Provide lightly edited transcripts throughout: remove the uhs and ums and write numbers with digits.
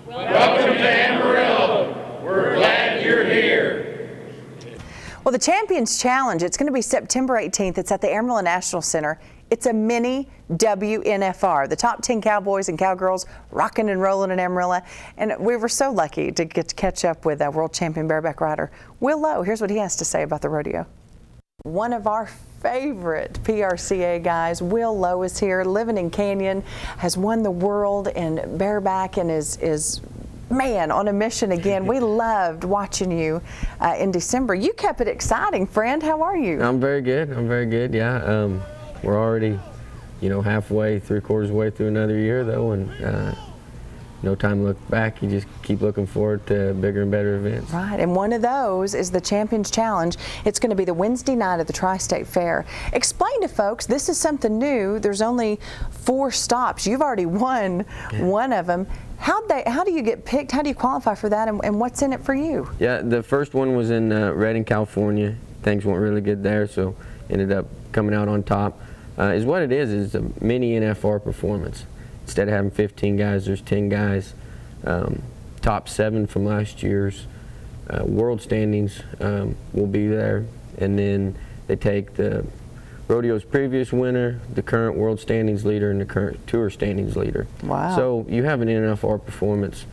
Welcome to Amarillo. We're glad you're here. Well, the Champions Challenge, it's going to be September 18th. It's at the Amarillo National Center. It's a mini WNFR. The top 10 cowboys and cowgirls rocking and rolling in Amarillo. And we were so lucky to get to catch up with world champion bareback rider Will Lowe. Here's what he has to say about the rodeo. One of our favorite PRCA guys, Will Lowe, is here, living in Canyon, has won the world in bareback and is man on a mission again. We loved watching you in December. You kept it exciting, friend. How are you? I'm very good. I'm very good. Yeah. We're already, halfway, three-quarters way through another year, though, and no time to look back. You just keep looking forward to bigger and better events. Right, and one of those is the Champions Challenge. It's going to be the Wednesday night at the Tristate Fair. Explain to folks, this is something new. There's only 4 stops. You've already won one of them. How do you get picked? How do you qualify for that, and what's in it for you? Yeah, the first one was in Redding, California. Things went really good there, so ended up coming out on top. Is what it is a mini NFR performance. Instead of having 15 guys, there's 10 guys. Top 7 from last year's world standings will be there, and then they take the rodeo's previous winner, the current world standings leader, and the current tour standings leader. Wow. So you have an NFR performance,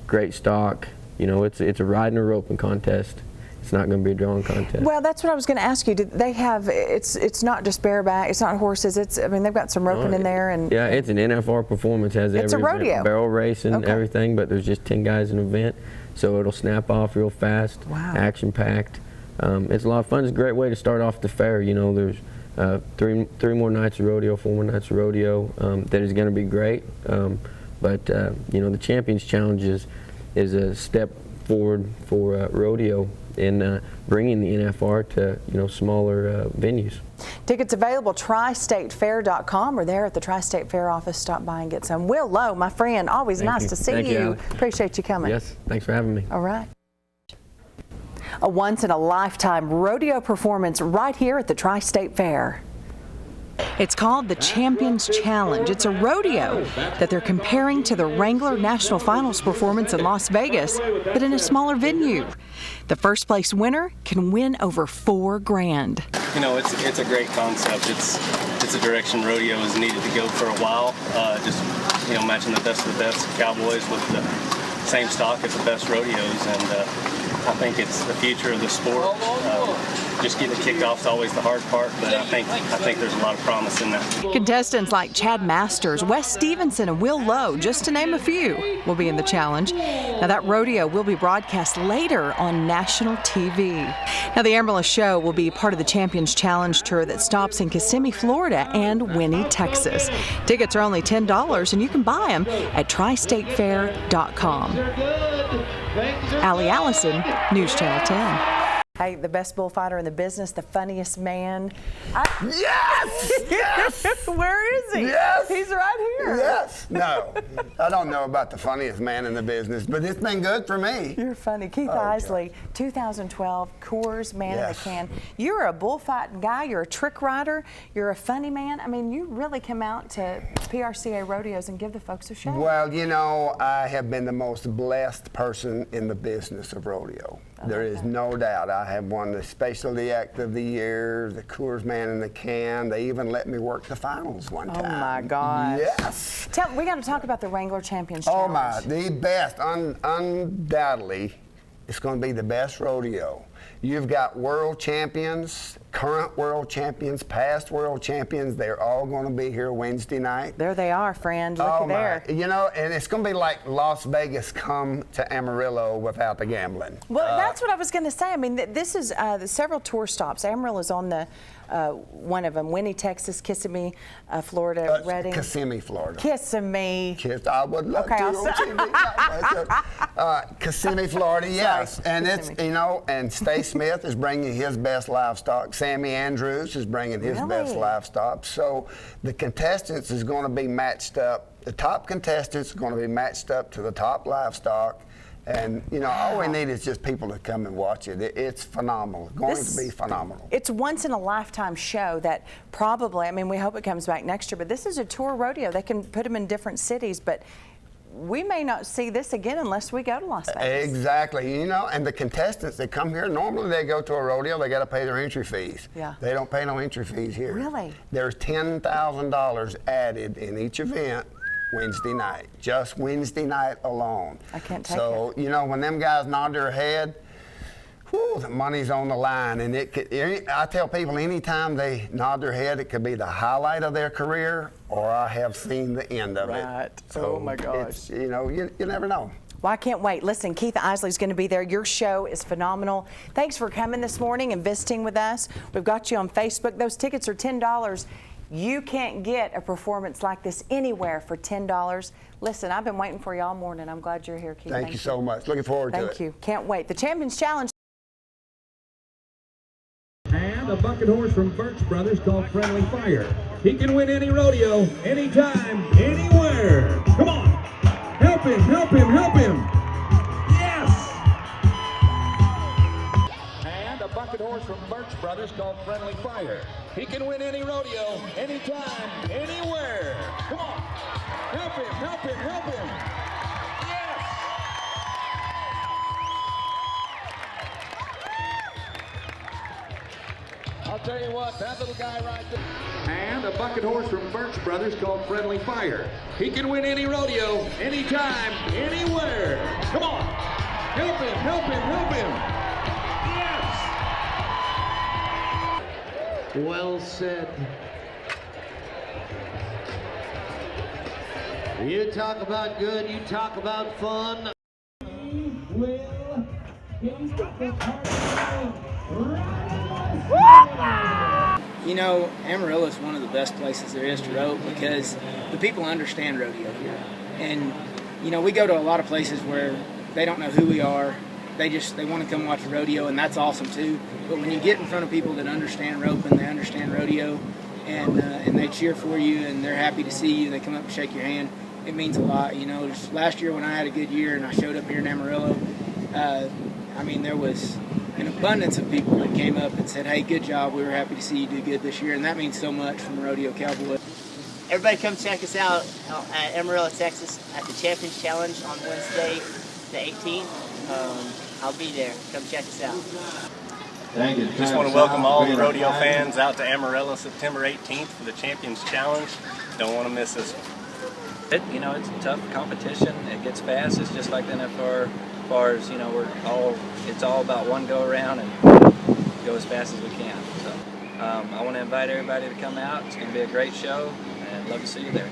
great stock. It's a riding or roping contest. It's not going to be a drawing contest. Well, that's what I was going to ask you. Do they have? It's not just bareback. It's not horses. They've got some roping in there, and yeah, it's an NFR performance. Has it's a rodeo, barrel race and everything, but there's just 10 guys in an event, so it'll snap off real fast. Wow. Action packed. It's a lot of fun. It's a great way to start off the fair. There's three more nights of rodeo, 4 more nights of rodeo. That is going to be great. But the Champions Challenge is a step forward for rodeo in bringing the NFR to smaller venues. Tickets available tristatefair.com or there at the Tristate Fair office. Stop by and get some. Will Lowe, my friend, always nice to see you. Appreciate you coming. Yes, thanks for having me. All right. A once-in-a-lifetime rodeo performance right here at the Tristate Fair. It's called the Champions Challenge. It's a rodeo that they're comparing to the Wrangler National Finals performance in Las Vegas, but in a smaller venue. The first place winner can win over $4 grand. It's a great concept. It's a direction rodeo has needed to go for a while. Matching the best of the best cowboys with the same stock as the best rodeos, and I think it's the future of the sport. Just getting it kicked off is always the hard part, but I think there's a lot of promise in that. Contestants like Chad Masters, Wes Stevenson, and Will Lowe, just to name a few, will be in the challenge. Now that rodeo will be broadcast later on national TV. Now the Amarillo show will be part of the Champions Challenge tour that stops in Kissimmee, Florida and Winnie, Texas. Tickets are only $10 and you can buy them at tristatefair.com. Allison, News Channel 10. Hey, the best bullfighter in the business, the funniest man. Yes! Yes! Where is he? Yes! He's right here. Yes! No, I don't know about the funniest man in the business, but it's been good for me. You're funny. Keith Isley, 2012 Coors Man in the Can. You're a bullfighting guy. You're a trick rider. You're a funny man. You really come out to PRCA rodeos and give the folks a show. Well, I have been the most blessed person in the business of rodeo. There is no doubt. I have won the Specialty Act of the Year, the Coors Man in the Can. They even let me work the finals one time. Oh my gosh. Yes. We got to talk about the Wrangler Champions Challenge. Oh my, the best. Undoubtedly, it's going to be the best rodeo. You've got world champions, current world champions, past world champions. They're all going to be here Wednesday night. There they are, friend. Look there. And it's going to be like Las Vegas come to Amarillo without the gambling. Well, that's what I was going to say. This is several tour stops. Amarillo's on the one of them. Winnie, Texas, Kissimmee, Florida, Redding. Kissimmee, Florida. Kissimmee. I would love to on TV. Kissimmee, Florida, yes. Sorry, and Kissimmee. It's, and Stay Smith is bringing his best livestock. Sammy Andrews is bringing his best livestock. So the contestants is going to be matched up. The top contestants are going to be matched up to the top livestock. And, all we need is just people to come and watch it. It's phenomenal. It's going to be phenomenal. It's once in a lifetime show that probably, we hope it comes back next year, but this is a tour rodeo. They can put them in different cities, but we may not see this again unless we go to Las Vegas. Exactly. You know, and the contestants that come here, normally they go to a rodeo, they got to pay their entry fees. Yeah. They don't pay no entry fees here. Really? There's $10,000 added in each event Wednesday night, just Wednesday night alone. I can't take So, you know, when them guys nod their head, whew, the money's on the line, and it could, I tell people anytime they nod their head, it could be the highlight of their career, or I have seen the end of it. Right. So Oh my gosh. it's, you know, you never know. Well, I can't wait. Listen, Keith Isley's going to be there. Your show is phenomenal. Thanks for coming this morning and visiting with us. We've got you on Facebook. Those tickets are $10. You can't get a performance like this anywhere for $10. Listen, I've been waiting for you all morning. I'm glad you're here, Keith. Thank you so much. Looking forward to it. Thank you. Can't wait. The Champions Challenge. And a bucket horse from Birch Brothers called Friendly Fire. He can win any rodeo, anytime, anywhere. Come on. Help him, help him, help him. Yes! And a bucket horse from Birch Brothers called Friendly Fire. He can win any rodeo, anytime, anywhere. Come on. Help him, help him, help him. I'll tell you what, that little guy right there. And a bucket horse from Birch Brothers called Friendly Fire. He can win any rodeo, anytime, anywhere. Come on. Help him, help him, help him. Yes! Well said. You talk about good, you talk about fun. You know, Amarillo is one of the best places there is to rope because the people understand rodeo here. And, you know, we go to a lot of places where they don't know who we are. They want to come watch a rodeo, and that's awesome too. But when you get in front of people that understand rope and they understand rodeo, and they cheer for you and they're happy to see you, they come up and shake your hand, it means a lot. You know, just last year when I had a good year and I showed up here in Amarillo, I mean, there was an abundance of people that came up and said, hey, good job, we were happy to see you do good this year, and that means so much from a rodeo cowboy. Everybody come check us out at Amarillo, Texas at the Champions Challenge on Wednesday the 18th. I'll be there. Come check us out. Thank you. Just want to welcome all the rodeo fans out to Amarillo September 18th for the Champions Challenge. Don't want to miss this one. You know, it's a tough competition. It gets fast. It's just like the NFR. As far as, you know, it's all about one go around and go as fast as we can. So I want to invite everybody to come out. It's going to be a great show, and love to see you there.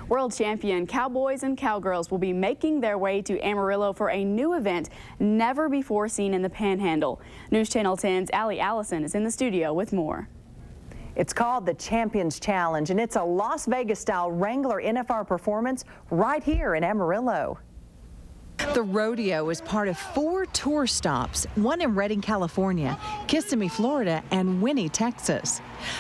World champion cowboys and cowgirls will be making their way to Amarillo for a new event never before seen in the Panhandle. News Channel 10's Allison is in the studio with more. It's called the Champions Challenge, and it's a Las Vegas-style Wrangler NFR performance right here in Amarillo. The rodeo is part of 4 tour stops, one in Redding, California, Kissimmee, Florida, and Winnie, Texas.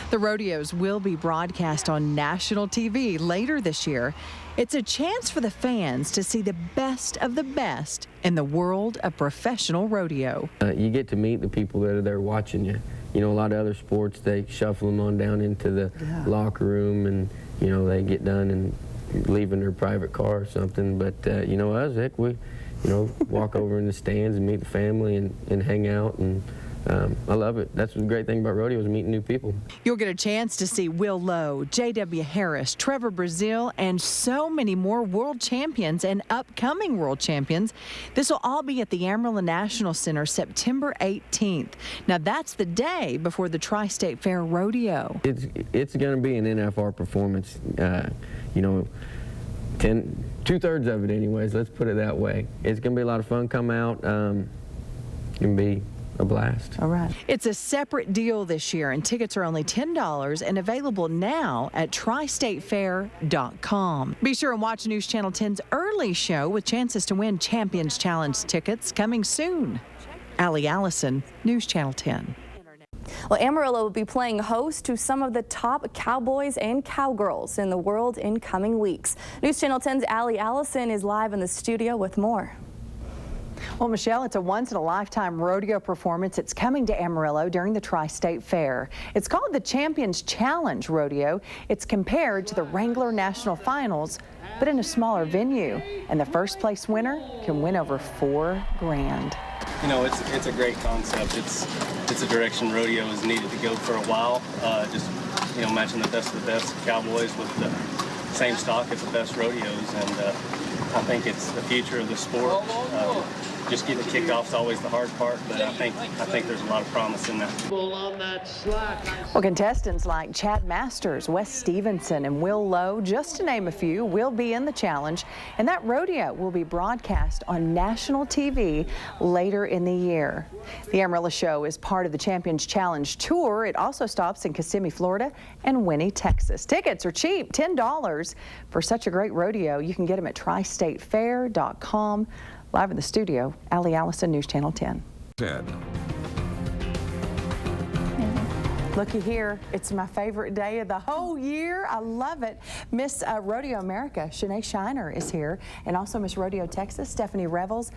The rodeos will be broadcast on national TV later this year. It's a chance for the fans to see the best of the best in the world of professional rodeo. You get to meet the people that are there watching you. You know, a lot of other sports, they shuffle them on down into the locker room and, you know, they get done and leave in their private car or something. But, you know, us, heck, we, you know, walk over in the stands and meet the family and hang out. And I love it. That's the great thing about rodeo is meeting new people. You'll get a chance to see Will Lowe, J.W. Harris, Trevor Brazile, and so many more world champions and upcoming world champions. This will all be at the Amarillo National Center September 18th. Now, that's the day before the Tristate Fair Rodeo. It's going to be an NFR performance. You know, 2/3 of it anyways, let's put it that way. It's going to be a lot of fun. Come out. It's going to be a blast. All right. It's a separate deal this year, and tickets are only $10 and available now at tristatefair.com. Be sure and watch News Channel 10's early show with chances to win Champions Challenge tickets coming soon. Allison, News Channel 10. Well, Amarillo will be playing host to some of the top cowboys and cowgirls in the world in coming weeks. News Channel 10's Allison is live in the studio with more. Well, Michelle, it's a once-in-a-lifetime rodeo performance. It's coming to Amarillo during the Tri-State Fair. It's called the Champions Challenge Rodeo. It's compared to the Wrangler National Finals but in a smaller venue. And the first place winner can win over $4 grand. You know, it's a great concept. It's a direction rodeo has needed to go for a while. Just, you know, matching the best of the best cowboys with the same stock as the best rodeos, and I think it's the future of the sport. Just getting the kickoff's always the hard part, but I think there's a lot of promise in that. Well, contestants like Chad Masters, Wes Stevenson, and Will Lowe, just to name a few, will be in the challenge, and that rodeo will be broadcast on national TV later in the year. The Amarillo Show is part of the Champions Challenge Tour. It also stops in Kissimmee, Florida, and Winnie, Texas. Tickets are cheap, $10 for such a great rodeo. You can get them at tristatefair.com. Live in the studio, Allison, News Channel 10. Looky here, it's my favorite day of the whole year. I love it. Miss Rodeo America, Shanae Shiner is here, and also Miss Rodeo Texas, Stephanie Revels.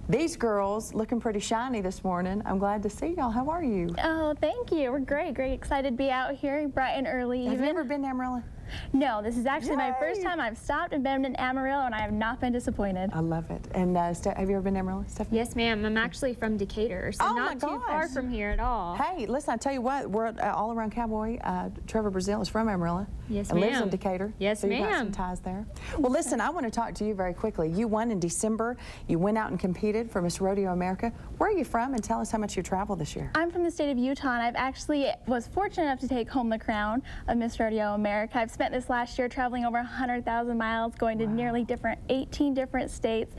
These girls looking pretty shiny this morning. I'm glad to see y'all. How are you? Oh, thank you. We're great. Great excited to be out here bright and early. Have you ever been to Amarillo? No, this is actually my first time I've stopped and been in Amarillo, and I have not been disappointed. I love it. And have you ever been to Amarillo, Stephanie? Yes, ma'am. I'm actually from Decatur, so not too far from here at all. Hey, listen, I tell you what, we're all around cowboy. Trevor Brazil is from Amarillo. Yes, and ma'am. lives in Decatur. Yes, so ma'am. You've got some ties there. Well, listen, I want to talk to you very quickly. You won in December. You went out and competed for Miss Rodeo America. Where are you from, and tell us how much you traveled this year? I'm from the state of Utah, and I've actually was fortunate enough to take home the crown of Miss Rodeo America. I've spent this last year traveling over 100,000 miles, going to nearly 18 different states.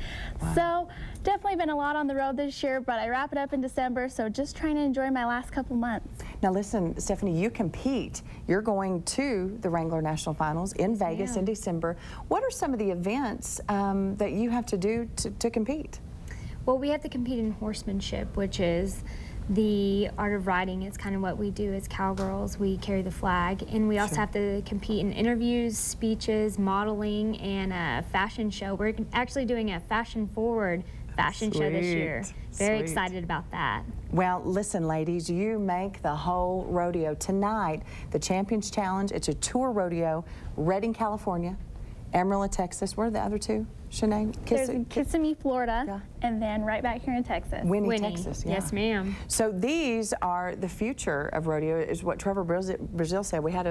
So definitely been a lot on the road this year, but I wrap it up in December, so just trying to enjoy my last couple months. Now listen, Stephanie, you compete. You're going to the Wrangler National Finals in Vegas in December. What are some of the events that you have to do to compete? Well, we have to compete in horsemanship, which is the art of riding. It's kind of what we do as cowgirls. We carry the flag, and we also have to compete in interviews, speeches, modeling, and a fashion show. We're actually doing a fashion-forward fashion show this year. Very excited about that. Well, listen, ladies, you make the whole rodeo. Tonight, the Champions Challenge, it's a tour rodeo, Redding, California, Amarillo, Texas. Where are the other two? Shanae? There's in Kissimmee, Florida, and then right back here in Texas. Winnie, Texas. Yeah. Yes, ma'am. So these are the future of rodeo, is what Trevor Brazil said. We had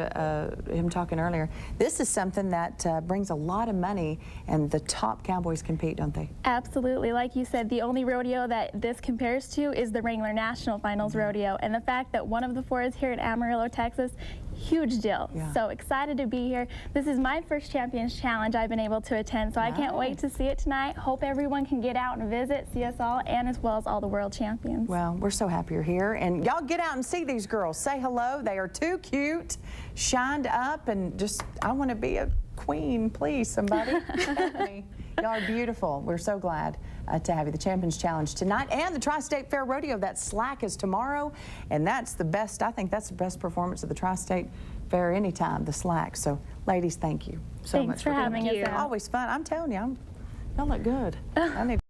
him talking earlier. This is something that brings a lot of money, and the top cowboys compete, don't they? Absolutely. Like you said, the only rodeo that this compares to is the Wrangler National Finals rodeo, and the fact that one of the four is here in Amarillo, Texas, huge deal. So excited to be here. This is my first Champions Challenge I've been able to attend, so I can't wait to see it tonight. Hope everyone can get out and visit, see us all, and as well as all the world champions. Well, we're so happy you're here, and y'all get out and see these girls. Say hello. They are too cute, shined up, and just, I want to be a queen, please, somebody. Y'all are beautiful. We're so glad to have you. The Champions Challenge tonight and the Tri-State Fair Rodeo. That slack is tomorrow, and that's the best, I think that's the best performance of the Tri-State Fair anytime, the slack. So, ladies, thank you so much for having us. Always fun. I'm telling you, y'all look good. I need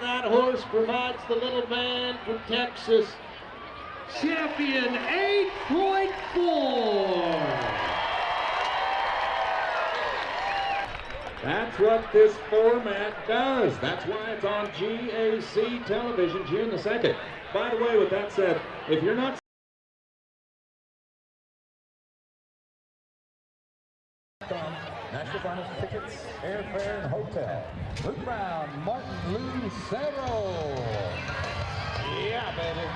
that horse provides the little man from Texas champion 8.4. That's what this format does. That's why it's on GAC television June the 2nd. By the way, with that said, if you're not National Finals tickets, airfare, and hotel. Luke Brown, Martin Lucero. Yeah, baby.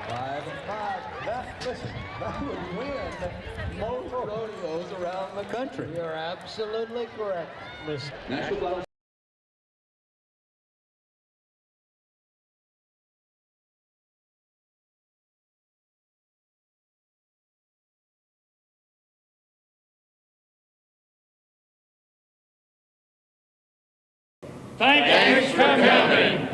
5 and 5. Listen, that would win most rodeos around the country. You're absolutely correct, Mr. National Finals. Thanks for coming.